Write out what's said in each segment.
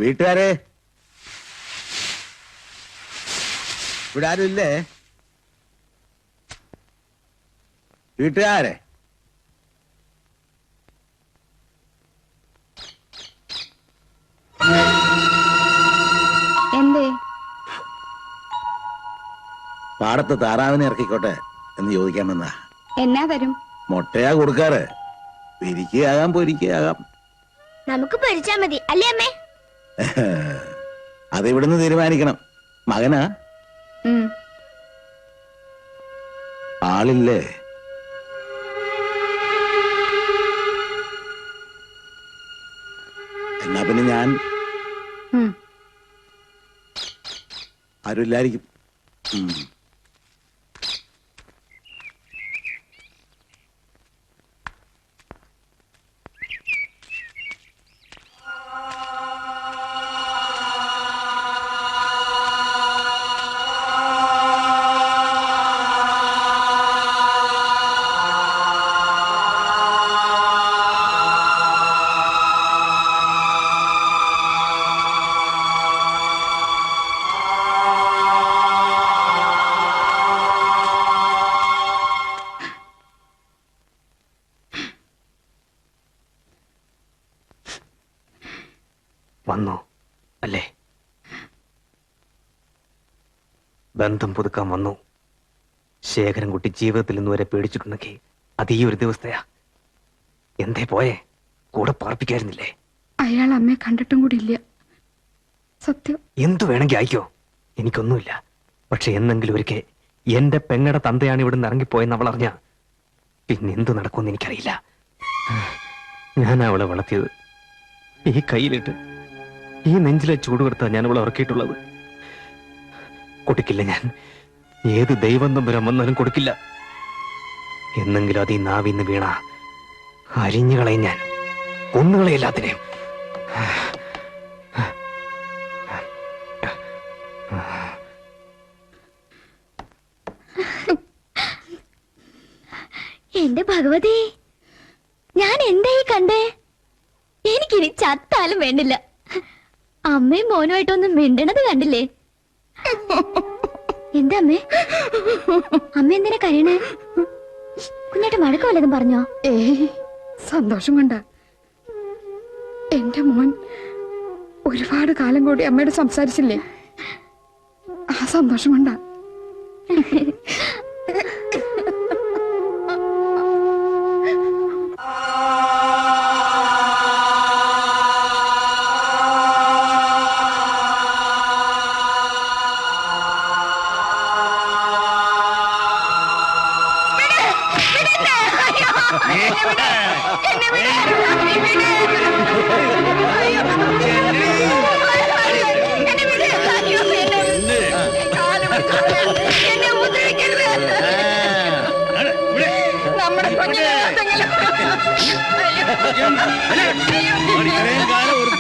വീട്ടുകാരെ, ഇവിടെ ആരും ഇല്ലേ? വീട്ടുകാരെ, എന്തേ? പാടത്ത് താറാവിനെ ഇറക്കിക്കോട്ടെ എന്ന് ചോദിക്കാൻ വന്നാ. എന്നാ തരും? മുട്ടയാ കൊടുക്കാറ്. പിരിക്കുകയാകാം, പൊരിക്കുകയാകാം. നമുക്ക് പൊരിച്ചാ മതി അല്ലേ അമ്മേ? അത് ഇവിടുന്ന് തീരുമാനിക്കണം. മകനാ? ആളില്ലേ? എന്നാ പിന്നെ ഞാൻ ആരുമില്ലായിരിക്കും. വന്നു അല്ലേ? ബന്ധം പുതുക്കാൻ വന്നു. ശേഖരൻകുട്ടി ജീവിതത്തിൽ നിന്ന് വരെ പേടിച്ചിട്ടുണ്ടെങ്കിൽ അത് ഈ ഒരു ദിവസത്തെയാ. എന്തേ പോയേ? കൂടെ പാർപ്പിക്കായിരുന്നില്ലേ? അയാൾ അമ്മയെ കണ്ടിട്ടും കൂടി ഇല്ല. സത്യം. എന്തു വേണമെങ്കിൽ അയക്കോ, എനിക്കൊന്നുമില്ല. പക്ഷെ എന്നെങ്കിലും ഒരിക്കൽ എന്റെ പെങ്ങടെ തന്തയാണ് ഇവിടുന്ന് ഇറങ്ങിപ്പോയെന്ന് അവൾ അറിഞ്ഞ പിന്നെ എന്തു നടക്കുമെന്ന് എനിക്കറിയില്ല. ഞാൻ അവളെ വളർത്തിയത് ഈ കയ്യിലിട്ട് ഈ നെഞ്ചിലെ ചൂടുകൊടുത്താ ഞാൻ അവളെ ഉറക്കിയിട്ടുള്ളത്. കൊടുക്കില്ല ഞാൻ. ഏത് ദൈവം തമ്പുരാൻ വന്നാലും കൊടുക്കില്ല. എന്നെങ്കിലും അത് ഈ നാവിന്ന് വീണ അരിഞ്ഞുകളയും ഞാൻ. കൊന്നുകളയെല്ലാത്തിനെയും. എന്റെ ഭഗവതി, ഞാൻ എന്തായി കണ്ടേ? എനിക്കിനി ചത്താലും വേണ്ടില്ല. അമ്മയും മോനുമായിട്ടൊന്നും മിണ്ടണത് കണ്ടില്ലേ? എന്താ അമ്മേ? അമ്മ എന്തിനാ കരയണേ? കുഞ്ഞേട്ട മടക്കം വല്ലതും പറഞ്ഞോ? ഏയ്, സന്തോഷം കൊണ്ട. എന്റെ മോൻ ഒരുപാട് കാലം കൂടി അമ്മയോട് സംസാരിച്ചില്ലേ, ആ സന്തോഷം കൊണ്ട.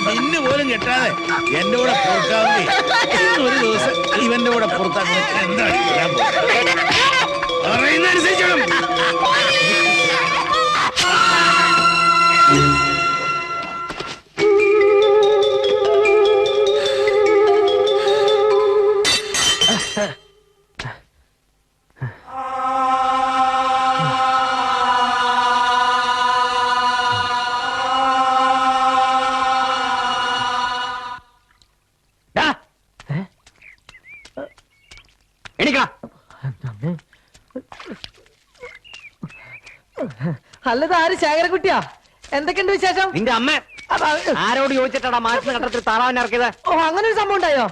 മിന്നു പോലും കെട്ടാതെ എന്റെ കൂടെ പുറത്താവേ. ഒരു ദിവസം ഇവന്റെ കൂടെ പുറത്താക്കാൻ എന്താണ് പറയുന്നതനുസരിച്ചോളും. അല്ലത് ആര്? ശേഖരൻകുട്ടിയാ? എന്തൊക്കെയുണ്ട് വിശേഷം? നിന്റെ അമ്മ ആരോട് ചോദിച്ചിട്ടാ മാനസിക ഘട്ടത്തിൽ താറാവിനെ ഇറക്കിയത്? ഓ, അങ്ങനെ ഒരു സംഭവം ഉണ്ടായോ?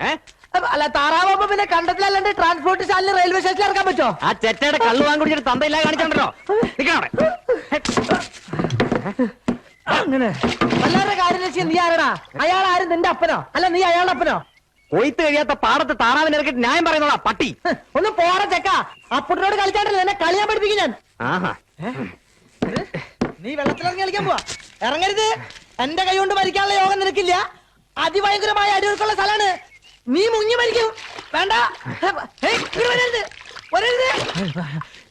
അല്ല, താറാവുമ്പോ പിന്നെ കണ്ടത്തിലല്ലാണ്ട് ട്രാൻസ്പോർട്ട് സ്റ്റാൻഡിൽ റെയിൽവേ സ്റ്റേഷനിൽ ഇറക്കാൻ പറ്റോ? ആ ചെറ്റയുടെ കള്ളു വാങ്ങി കുടിച്ചിട്ട് തന്തയില്ലാ കാണിച്ചോണ്ടല്ലോ. അങ്ങനെ എല്ലാവരുടെ കാര്യം വെച്ചാൽ നീ ആരടാ? അയാൾ ആരും നിന്റെ അപ്പനോ? അല്ല, നീ അയാളുടെ അപ്പനോ? കൊയ്ത്ത് കഴിയാത്ത പാടത്ത് താറാവിനെ ഇറക്കിട്ട് ന്യായം പറയുന്നോടാ പട്ടി. ഒന്ന് പോറ ചെക്ക. അപ്പുട്ടിനോട് കളിച്ചാണ്ടല്ലോ എന്നെ കളിയാൻ പഠിപ്പിക്കും ഞാൻ. നീ വെള്ളത്തിലിറങ്ങി കളിക്കാൻ പോവാ? ഇറങ്ങരുത്. എന്റെ കൈ കൊണ്ട് മരിക്കാനുള്ള യോഗം നിനക്കില്ല. അതിഭയങ്കരമായ അടിയൊഴുക്കുള്ള സ്ഥലമാണ്. നീ മുങ്ങി മരിക്കും. വേണ്ട, വരരുത്, വരരുത്.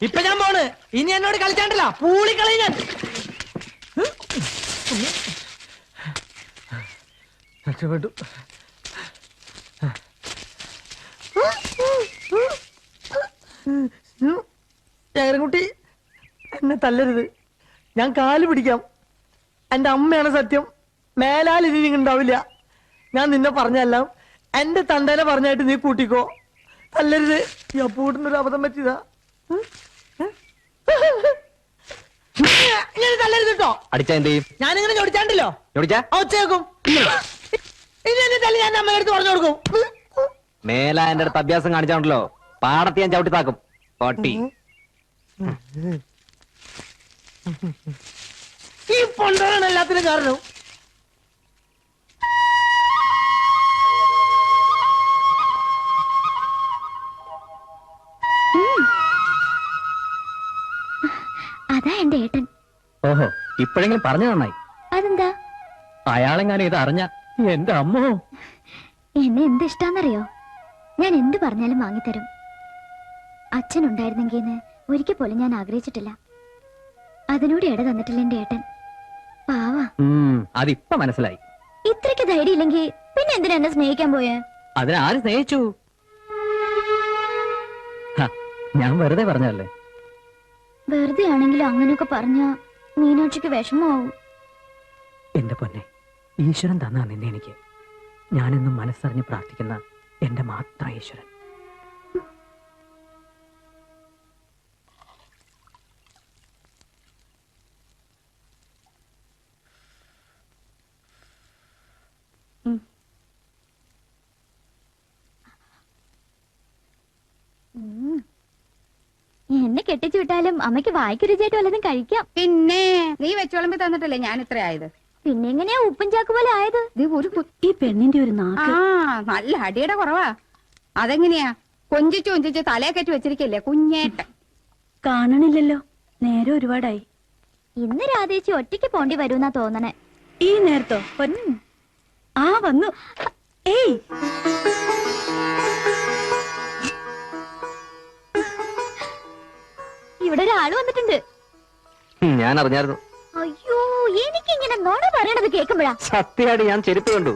ഇപ്പൊ ഞാൻ പോണ്. ഇനി എന്നോട് കളിച്ചാണ്ടല്ല, പൂളിക്കളയും ഞാൻ. രക്ഷപ്പെട്ടു. കുട്ടി എന്നെ തല്ലരുത്, ഞാൻ കാല് പിടിക്കാം. എന്റെ അമ്മയാണ് സത്യം, മേലാൽ ഇനി ഉണ്ടാവില്ല. ഞാൻ നിന്നെ പറഞ്ഞെല്ലാം എന്റെ തണ്ടേനെ പറഞ്ഞായിട്ട് നീ കൂട്ടിക്കോ. തല്ലരുത്, ഈ അപ്പൂട്ടിനൊരു അബദ്ധം പറ്റിയതാ. ഇങ്ങനെ തല്ലരുത് കേട്ടോ. അടിച്ചാ എന്ത് ചെയ്യും? ഞാനിങ്ങനെ ചോദിച്ചാണ്ടല്ലോ ചോദിച്ചാ ഒച്ചേക്കും. ഇനി എന്നെ തല്ലി ഞാൻ അമ്മയുടെ അടുത്ത് പറഞ്ഞു കൊടുക്കും. മേല എന്റെ അടുത്ത് അഭ്യാസം കാണിച്ചാണ്ടല്ലോ, പാടത്ത് ഞാൻ ചവിട്ടി താക്കും. പട്ടി ഈ പൊണ്ടാണ് എല്ലാത്തിനും കാരണം. അതാ എന്റെ ഏട്ടൻ. ഓഹോ, ഇപ്പോഴെങ്കിലും പറഞ്ഞു നന്നായി. അതെന്താ? അയാളെങ്ങാനും ഇത് അറിഞ്ഞ എന്റെ അമ്മോ. എന്നെ എന്ത് ഇഷ്ടാന്നറിയോ? ഞാൻ എന്ത് പറഞ്ഞാലും വാങ്ങിത്തരും. അച്ഛൻ ഉണ്ടായിരുന്നെങ്കിന്ന് ഒരിക്കൽ പോലും ഞാൻ ആഗ്രഹിച്ചിട്ടില്ല. അതിനോട് ഇട തന്നിട്ടില്ല എന്റെ ഏട്ടൻ. പാവാ. അതിപ്പോ മനസ്സിലായി. ഇത്രയ്ക്ക് ധൈര്യം ഇല്ലെങ്കിൽ പിന്നെ എന്തിനാ എന്നെ സ്നേഹിക്കാൻ പോയേ? അതിനാര് സ്നേഹിച്ചു? ഞാൻ വെറുതെ പറഞ്ഞല്ലേ. വെറുതെ ആണെങ്കിലും അങ്ങനെയൊക്കെ പറഞ്ഞ മീനാക്ഷിക്ക് വിഷമാവും. എന്റെ പൊന്നെ, ഈശ്വരൻ തന്നാ നിന്നെ എനിക്ക്. ഞാനെന്നും മനസ്സറിഞ്ഞ് പ്രാർത്ഥിക്കുന്ന എന്റെ മാത്രം ഈശ്വരൻ. എന്നെ കെട്ടിച്ചു വിട്ടാലും അമ്മയ്ക്ക് വായിക്ക് രുചിയായിട്ട് വല്ലതും കഴിക്കാം. പിന്നെ നീ വെച്ചോളമ്പി തന്നിട്ടല്ലേ ഞാൻ ഇത്ര ആയത്. പിന്നെ എങ്ങനെയാ ഉപ്പും ചാക്ക് പോലെ ആയത്? ഈ പെണ്ണിന്റെ ഒരു നാക്ക് നല്ല അടിയുടെ കുറവാ. അതെങ്ങനെയാ കൊഞ്ചിച്ചു കൊഞ്ചിച്ച് തലയെ കെട്ടി വെച്ചിരിക്കല്ലേ കുഞ്ഞേട്ടൻ. കാണണില്ലല്ലോ, നേരെ ഒരുപാടായി. ഇന്ന് രാധേച്ചി ഒറ്റയ്ക്ക് പോണ്ടി വരൂന്നാ തോന്നണേ. ഈ നേരത്തോ? ആ വന്നു. ഏയ്, ഇവിടെ ഒരാള് വന്നിട്ടുണ്ട്. ഞാൻ അറിഞ്ഞായിരുന്നു. അയ്യോ, എനിക്കിങ്ങനെ നോണ പറയണത് കേൾക്കുമ്പോഴാ. സത്യമായിട്ട് ഞാൻ ചെരുപ്പ് കണ്ടു.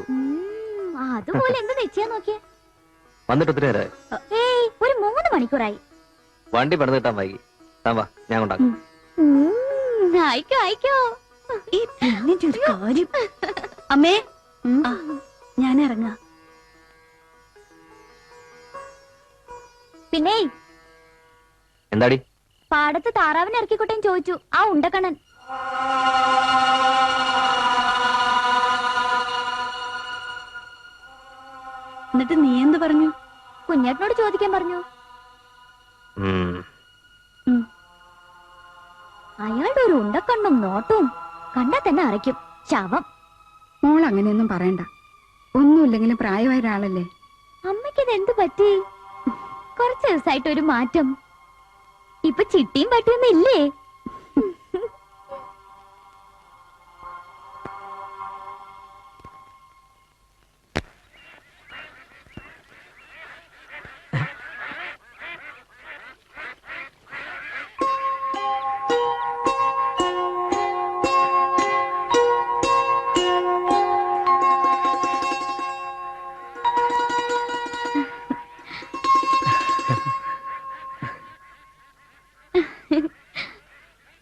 അതുപോലെ എന്ത് നിശ്ചയം നോക്കിയേ. വന്നിട്ട് ഒത്തിരി നേരമായി. ഏയ്, ഒരു 3 മണിക്കൂറായി. വണ്ടി പണിത് കിട്ടാൻ വൈകി. വാ, ഞാൻ കൊണ്ടാക്കും. അയക്കോ അയക്കോ. ഈ പെണ്ണിന്റെ ഒരു കാര്യം. അമ്മേ, ഞാൻ ഇറങ്ങാ. പിന്നെ എന്താടി? പാടത്ത് താറാവിനെ ഇറക്കിക്കോട്ടെ ചോദിച്ചു ആ ഉണ്ടക്കണ്ണൻ. എന്നിട്ട് നീ എന്ത് പറഞ്ഞു? കുഞ്ഞേട്ടനോട് ചോദിക്കാൻ പറഞ്ഞു. അയാളുടെ ഒരു ഉണ്ടക്കണ്ണും നോട്ടവും കണ്ടാ തന്നെ അറയ്ക്കും. ശവം. മോൾ അങ്ങനെയൊന്നും പറയണ്ട. ഒന്നുമില്ലെങ്കിലും പ്രായമായ ഒരാളല്ലേ. അമ്മയ്ക്കിത് എന്ത് പറ്റി? കുറച്ച് ദിവസമായിട്ട് ഒരു മാറ്റം. ഇപ്പൊ ചിട്ടിയും പറ്റിയൊന്നും ഇല്ലേ?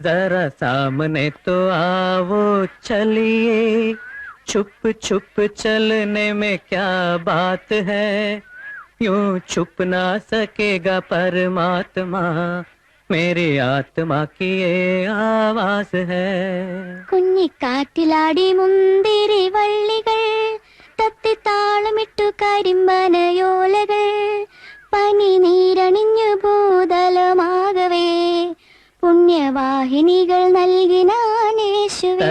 जरा सामने तो आओ चलिए, छुप छुप चलने में क्या बात है, यूं छुप ना सकेगा परमात्मा, मेरी आत्मा की ये आवाज है. കുഞ്ഞിക്കാറ്റിലാടി മുന്തിരി വള്ളികൾ, തത്തിത്താളമിട്ടു കരിമ്പനയോലകൾ, പനി നീരണിഞ്ഞു ഭൂതലമാകവേ പുണ്യവാഹിനികൾ നൽകിനാനേശുവേ.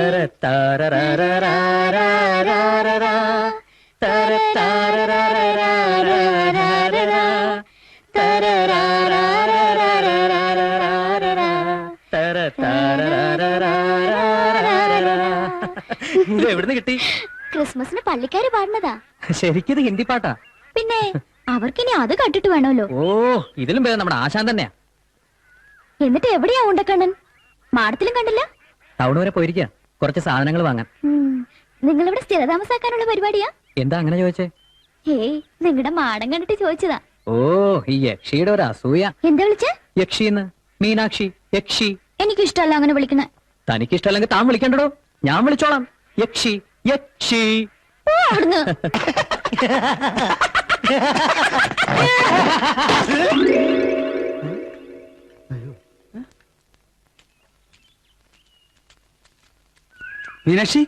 ഇത് എവിടുന്ന് കിട്ടി? ക്രിസ്മസിന് പള്ളിക്കാര് പാടുന്നതാ. ശരിക്കും ഹിന്ദി പാട്ടാ? പിന്നെ അവർക്കിനി അത് കണ്ടിട്ട് വേണമല്ലോ. ഓ, ഇതിലും പേര് നമ്മുടെ ആശാൻ തന്നെയാ. എന്നിട്ട് എവിടെയാ ഉണ്ടക്കണ്ണൻ? മാടത്തിലും കണ്ടില്ല. ടൗൺ വരെ പോയിരിക്കുക, കുറച്ച് സാധനങ്ങൾ വാങ്ങാൻ. നിങ്ങളിവിടെ സ്ഥിരതാമസാക്കാനുള്ള പരിപാടിയാ? എന്താ അങ്ങനെ ചോദിച്ചേ? ഹേയ് നിങ്ങളുടെ മാടം കണ്ടിട്ട് ചോദിച്ചതാ. ഓ, ഈ യക്ഷിയുടെ ഒരു അസൂയ. എന്താ വിളിച്ചേ? യക്ഷിന്ന്. മീനാക്ഷി, യക്ഷി. എനിക്കിഷ്ടല്ല അങ്ങനെ വിളിക്കണേ. തനിക്കിഷ്ടല്ലെങ്കിൽ താൻ വിളിക്കണ്ടോ? ഞാൻ വിളിച്ചോളാം. യക്ഷി, യക്ഷി. ഓ, അവിടുന്ന്. മീനാക്ഷി,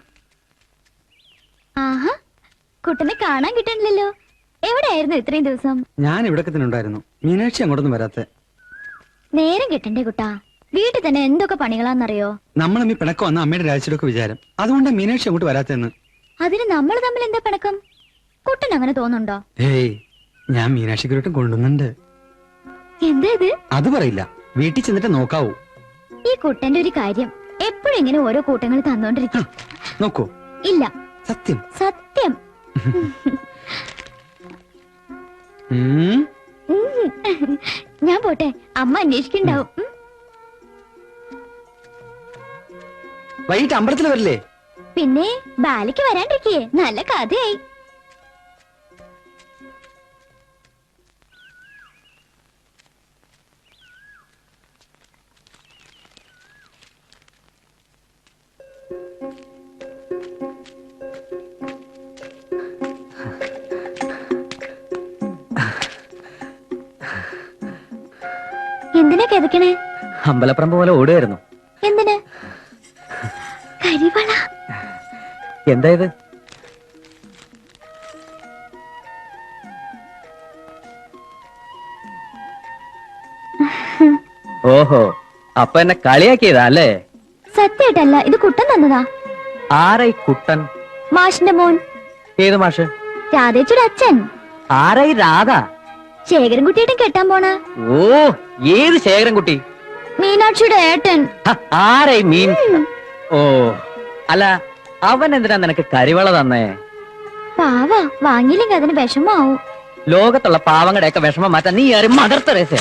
ആഹാ, കുട്ടനെ കാണാൻ കിട്ടണില്ലല്ലോ. എവിടെയായിരുന്നു ഇത്രയും ദിവസം? ഞാൻ ഇവിടൊക്കെ തന്നെ ഉണ്ടായിരുന്നു. മീനാക്ഷി അങ്ങോട്ടൊന്നും വരാത്തെ. നേരം കിട്ടണ്ടേ കുട്ടാ? വീട്ടിൽ തന്നെ എന്തൊക്കെ പണികളാന്നറിയോ? നമ്മളും ഈ പിണക്കം വന്ന അമ്മയുടെ രാജ്യത്തിലൊക്കെ വിചാരം. അതുകൊണ്ടാണ് മീനാക്ഷി അങ്ങോട്ട് വരാത്തെന്ന്. അതിന് നമ്മൾ തമ്മിൽ എന്താ പിണക്കം? കുട്ടൻ അങ്ങനെ തോന്നുന്നുണ്ടോ? ഏയ്, ഞാൻ മീനാക്ഷിക്കൊരുട്ടും കൊണ്ടുവന്നുണ്ട്. എന്താ ഇത്? അത് പറയില്ല, വീട്ടിൽ ചെന്നിട്ട് നോക്കാവൂ. ഈ കുട്ടന്റെ ഒരു കാര്യം എപ്പോഴും ഇങ്ങനെ ഓരോ കൂട്ടങ്ങൾ തന്നോണ്ടിരിക്കും. നോക്കൂ. ഇല്ല, സത്യം. സത്യം. ഉം. ഞാൻ പോട്ടെ, അമ്മ അന്വേഷിക്കണ്ടാവും. വൈകിട്ട് അമ്പലത്തിൽ വരില്ലേ? പിന്നെ ബാലിക്ക് വരാണ്ടിരിക്കേ, നല്ല കഥയായി. എന്തിനാ കിതക്കണേ? അമ്പലപ്പറമ്പ് പോലെ ഓടുകയായിരുന്നു. എന്തിന്? കരിവള. എന്താ ഇത്? ഓഹോ, അപ്പൊ എന്നെ കളിയാക്കിയതാ അല്ലേ? സത്യായിട്ടല്ല, ഇത് കുട്ടൻ തന്നതാ. ആരായി കുട്ടൻ? മാഷിന്റെ മോൻ. ഏത് മാഷ്? രാധേച്ചിയുടെ അച്ഛൻ. ആരായി രാധ? ശേഖരൻകുട്ടിയേട്ടൻ കെട്ടാൻ പോണ. ഓ, ഏത് ശേഖരൻകുട്ടി? മീനാക്ഷിയുടെ ഏട്ടൻ. ആരായി മീൻ? ഓ, അല്ല, അവൻ എന്തിനാ നിനക്ക് കരിവള തന്നേ? പാവ, വാങ്ങിയില്ലെങ്കിൽ അതിന് വിഷമാവും. ലോകത്തുള്ള പാവങ്ങളുടെ ഒക്കെ വിഷമം മാറ്റാൻ നീ ആരും മദർ തെരേസ.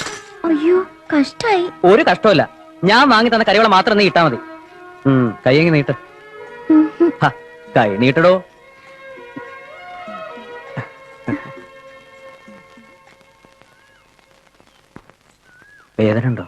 അയ്യോ, കഷ്ടായി. ഒരു കഷ്ടമില്ല, ഞാൻ വാങ്ങി തന്ന കരിവള മാത്രം നീ ഇട്ടാ മതി. കയ്യെങ്ങി നീട്ട്. കൈ നീട്ടടോ. വേദന ഉണ്ടോ?